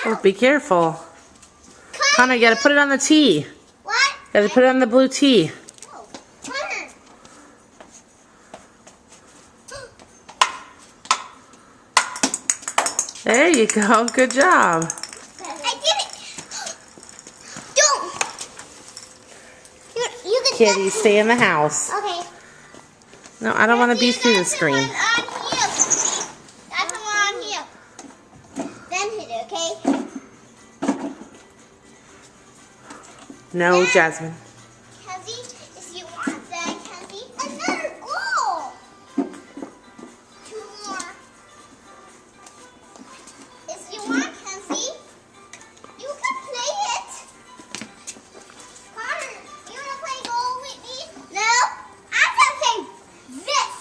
Oh, be careful. Connor, you gotta put it on the tee. What? You gotta put it on the blue tee. Oh, Connor. There you go. Good job. I did it. Don't. You can Kitty, stay in the house. Okay. No, I don't want to be through the screen. That's the one on here. Then hit it, okay? No, Jasmine. Kenzie, if you want that, Kenzie, another goal. 2 more. If you want, Kenzie, you can play it. Connor, you want to play goal with me? No, I'm going to play this.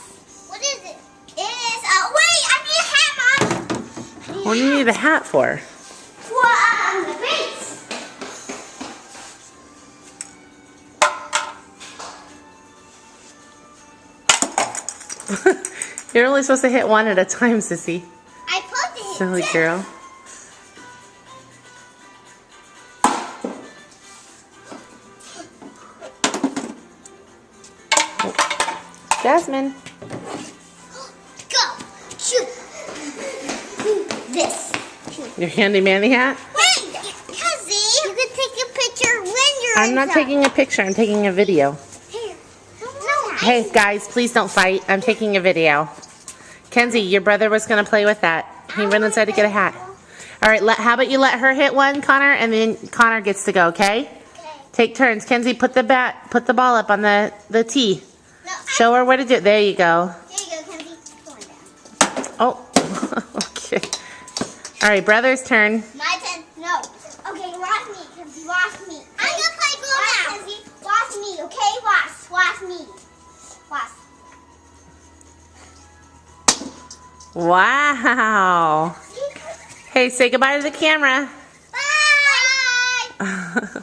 What is it? It is, wait, I need a hat, Mom. What do you need a hat for? The base. You're only supposed to hit one at a time, sissy. I put it. Silly girl. Oh. Jasmine. Go. Shoot. This. Shoot. Your handy-manny hat? Wait, Kelsey. You can take a picture when you're I'm not taking a picture. I'm taking a video. Here. No. Hey, guys, please don't fight. I'm taking a video. Kenzie, your brother was going to play with that. He went inside to get a hat. All right, how about you let her hit one, Connor, and then Connor gets to go, okay? Okay. Take turns. Kenzie, put the ball up on the tee. No, Show her what to do. There you go. There you go, Kenzie. Going down. Oh, okay. All right, brother's turn. My turn. No. Okay, watch me, Kenzie. Watch me. I'm gonna play goal now. Kenzie, watch me, okay? Watch me. Watch. Wow. Hey, say goodbye to the camera. Bye.